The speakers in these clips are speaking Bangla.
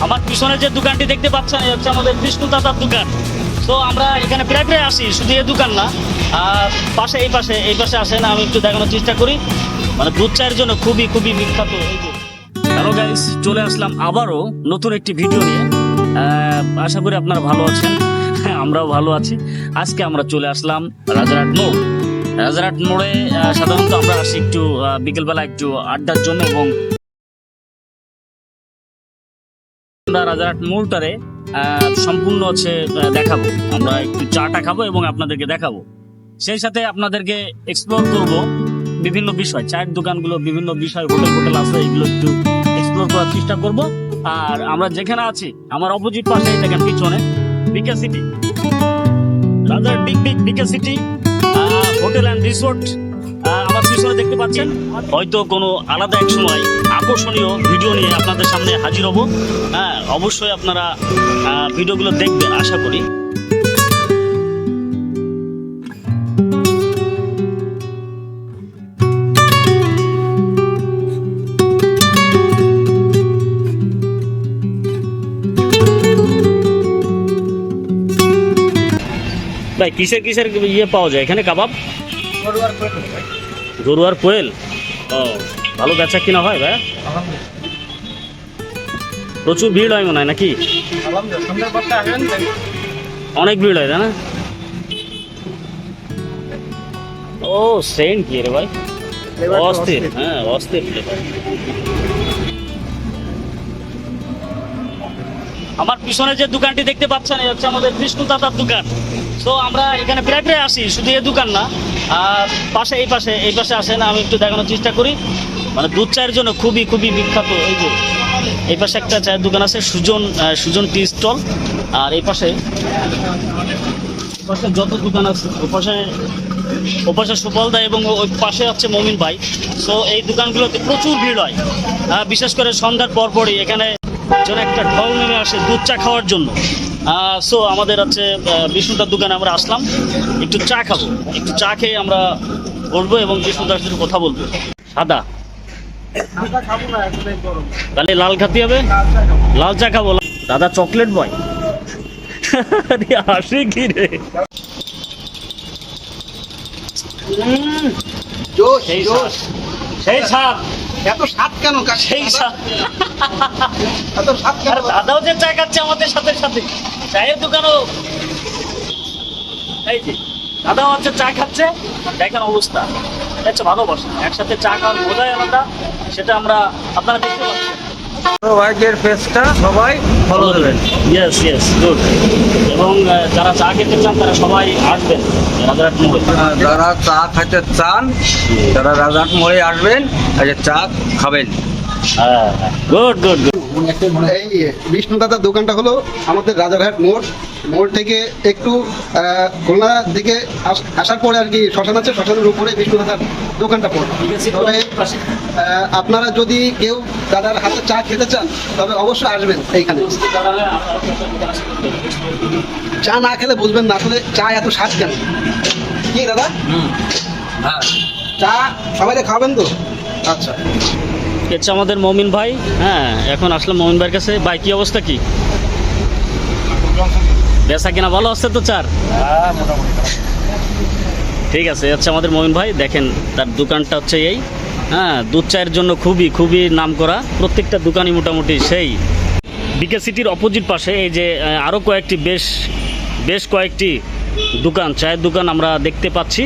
আমার পিছনে যে দোকানটি দেখতে পাচ্ছেন এই হচ্ছে আমাদের বিষ্ণু দাদার দোকান। তো আমরা এখানে প্রায় প্রায় আসি, শুধু এই দোকান না, আর পাশে এই পাশে আসেন, আমি একটু দেখানোর চেষ্টা করি। মানে দুধ চায়ের জন্য খুবই খুবই বিখ্যাত। হ্যালো গাইস, চলে আসলাম আবারও নতুন একটি ভিডিও নিয়ে। আশা করি আপনারা ভালো আছেন, আমরাও ভালো আছি। আজকে আমরা চলে আসলাম রাজারহাট মোড়। রাজারহাট মোড়ে সাধারণত আমরা আসি একটু বিকেলবেলা একটু আড্ডার জন্য, এবং আমরা রাজারহাট মোড়টারে সম্পূর্ণ হচ্ছে দেখাবো। আমরা একটু চাটা খাবো এবং আপনাদেরকে দেখাবো, সেই সাথে আপনাদেরকে এক্সপ্লোর করব বিভিন্ন বিষয়, চায়ের দোকানগুলো, বিভিন্ন বিষয়, হোটেল আছে, এগুলো একটু এক্সপ্লোর করার চেষ্টা করব। আর আমরা যেখানে আছি আমার অপোজিট পাশে দেখেন পিছনে বিকে সিটি, রাজার বিকে সিটি হোটেল অ্যান্ড রিসোর্ট আমার পিছনে দেখতে পাচ্ছেন। হয়তো কোনো আলাদা এক সময় আকর্ষণীয় ভিডিও নিয়ে আপনাদের সামনে হাজির হব। হ্যাঁ, অবশ্যই আপনারা ভিডিওগুলো দেখবেন আশা করি। ভাই কিসের কিসের ইয়ে পাওয়া যায় এখানে? কাবাব, গরুয়ার কোয়েল। ও, ভালো বেচা কিনা হয় ভাই? প্রচুর ভিড় হয় মনে হয় নাকি? অনেক ভিড় হয়, তাই না? ও সেন্ট কি রে ভাই, অস্থির। হ্যাঁ, অস্থির। আমার পিছনে যে দোকানটি দেখতে পাচ্ছেন এই হচ্ছে আমাদের বিষ্ণু দাদার দোকান। তো আমরা এখানে প্রায় প্রায় আসি, শুধু এই দোকান না, আর এই পাশে আসেন, আমি একটু দেখানোর চেষ্টা করি। মানে দুধ চায়ের জন্য খুবই খুবই বিখ্যাত। এই পাশে একটা চায়ের দোকান আছে, সুজন টি স্টল। আর এই পাশে যত দোকান আছে ওপাশে সুফল দা, এবং ওই পাশে হচ্ছে মমিন ভাই। তো এই দোকানগুলোতে প্রচুর ভিড় হয়, বিশেষ করে সন্ধ্যার পরপরই এখানে যেন একটা ঢল নেমে আসে দুধ চা খাওয়ার জন্য। সো আমাদের হচ্ছে বিষ্ণুদার দোকানে আমরা আসলাম, একটু চা খাবো, একটু চা খেয়ে আমরা বসবো এবং বিষ্ণুদার সাথে কথা বলবো। সাদা তাহলে লাল খাতে হবে, লাল চা খাবো। দাদা চকলেট বয় আসে কি রে? সেই স্বাদ, এত স্বাদ কেন? সেই স্বাদ। এত স্বাদ কেন? দাদাও যে চা খাচ্ছে আমাদের সাথে সাথে, চায়ের দোকানও এই যে দাদাও হচ্ছে চা খাচ্ছে। দেখেন অবস্থা, এটা হচ্ছে ভালোবাসা, একসাথে চা খাওয়ার মজাই আলাদা, সেটা আপনারা দেখতে পাচ্ছেন। ভাইয়ের পেজটা সবাই ফলো দেবেন। Yes good. এবং যারা চা খেতে চান তারা সবাই আসবেন রাজারহাট মোড়ে। যারা চা খেতে চান তারা রাজারহাট মোড়ে আসবেন, আর চা খাবেন। হ্যাঁ, গুড। এই বিষ্ণু দাদার দোকানটা হলো আমাদের রাজারহাট মোড় থেকে একটু খুলনার দিকে আসার পরে আর কি শ্মশান আছে, শ্মশানের উপরে বিষ্ণু দাদার দোকানটা পড়ে। তবে আপনারা যদি কেউ দাদার হাতে চা খেতে চান তবে অবশ্যই আসবেন এইখানে। চা না খেলে বুঝবেন না আসলে চা এত স্বাদ কেন। কি দাদা? হ্যাঁ, চা সবাই খাবেন তো? আচ্ছা, হচ্ছে আমাদের মমিন ভাই। হ্যাঁ, এখন আসলাম মমিন ভাইয়ের কাছে। ভাই কি অবস্থা, কি বেচা কিনা ভালো আসছে তো? চার ঠিক আছে। হচ্ছে আমাদের মমিন ভাই, দেখেন তার দোকানটা হচ্ছে এই। হ্যাঁ, দুধ চায়ের জন্য খুবই খুবই নাম করা, প্রত্যেকটা দোকানই মোটামুটি সেই। বিকে সিটির অপোজিট পাশে এই যে আরও বেশ কয়েকটি দোকান, চায়ের দোকান আমরা দেখতে পাচ্ছি।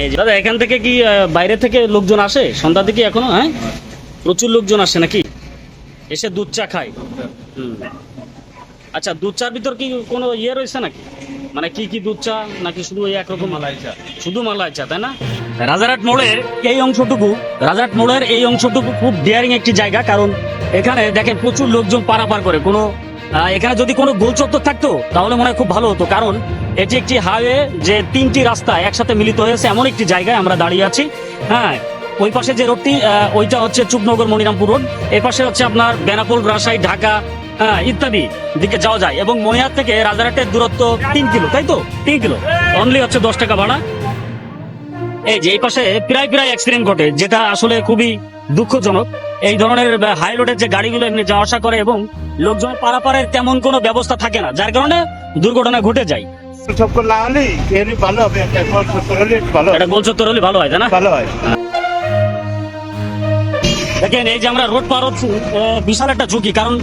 এই যে দাদা, এখান থেকে কি বাইরে থেকে লোকজন আসে সন্ধ্যার দিকে এখনো? হ্যাঁ, প্রচুর লোকজন আসে নাকি, এসে দুধ চা খায়? আচ্ছা, দুধ চার ভিতর কি কোনো ইয়ে রয়েছে নাকি? মানে কি দুধ চা নাকি শুধু এই একরকম মালাই চা? শুধু মালাই চা, তাই না? রাজারহাট মোড়ের এই অংশটুকু খুব ডেয়ারিং একটি জায়গা, কারণ এখানে দেখেন প্রচুর লোকজন পারাপার করে। এখানে যদি কোনো গোল চত্বর থাকতো তাহলে মনে হয় খুব ভালো হতো, কারণ এটি একটি হাইওয়ে, যে তিনটি রাস্তা একসাথে মিলিত হয়েছে এমন একটি জায়গায় আমরা দাঁড়িয়ে আছি। হ্যাঁ, ওই পাশে যে রোডটি, ওইটা হচ্ছে চুকনগর মনিরামপুর রোড। এ পাশে হচ্ছে আপনার বেনাপোল, রাজশাহী, ঢাকা ইত্যাদি দিকে যাওয়া যায়। এবং মনিহাট থেকে রাজারহাটের দূরত্ব 3 কিলো, তাই তো? 3 কিলো, অনলি হচ্ছে 10 টাকা ভাড়া। এই যে এই পাশে প্রায় অ্যাক্সিডেন্ট ঘটে, যেটা আসলে খুবই দুঃখজনক। এই ধরনের হাই রোডের যে গাড়িগুলো এমনি যাওয়া আসা করে এবং লোকজন পারাপারের তেমন কোনো ব্যবস্থা থাকে না, যার কারণে দুর্ঘটনা ঘটে যায়। চক্কর না হলে এর ভালো হবে, একটা গোল চক্কর হলে ভালো এটা গোল চত্বর হলে ভালো হয়, তাই না? ভালো হয়। দেখেন এই যে আমরা রোড পার হচ্ছি, বিশাল একটা ঝুঁকি, কারণ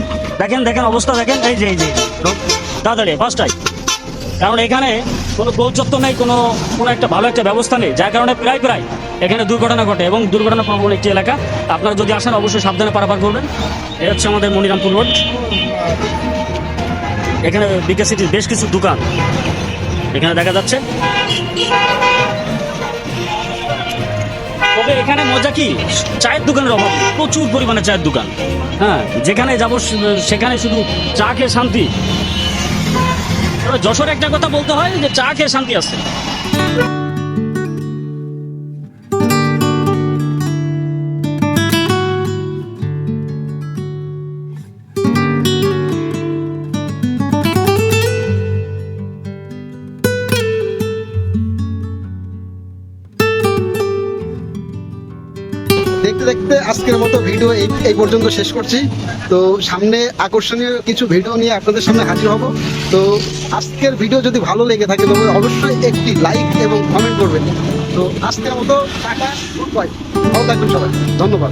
দেখেন দেখেন অবস্থা দেখেন, এই যে তাড়াতাড়ি ফার্স্টাই, কারণ এখানে কোনো গোল চত্বর নেই, কোনো একটা ভালো একটা ব্যবস্থা নেই, যার কারণে প্রায় এখানে দুর্ঘটনা ঘটে এবং দুর্ঘটনা প্রবণ একটি এলাকা। আপনারা যদি আসেন অবশ্যই সাবধানে পারাপার করবেন। এটা হচ্ছে আমাদের মনিরামপুর রোড। এখানে বিকে সিটির বেশ কিছু দোকান এখানে দেখা যাচ্ছে। তবে এখানে মজা কি, চায়ের দোকানের অভাব নেই, প্রচুর পরিমাণে চায়ের দোকান। হ্যাঁ, যেখানে যাবো সেখানে শুধু চা খেয়ে শান্তি। তবে যশোরে একটা কথা বলতে হয় যে চা খেয়ে শান্তি আছে। দেখতে দেখতে আজকের মতো ভিডিও এই পর্যন্ত শেষ করছি। তো সামনে আকর্ষণীয় কিছু ভিডিও নিয়ে আপনাদের সামনে হাজির হব। তো আজকের ভিডিও যদি ভালো লেগে থাকে তবে অবশ্যই একটি লাইক এবং কমেন্ট করবেন। তো আজকের মতো টাটা, গুড বাই, ভালো থাকবেন সবাই, ধন্যবাদ।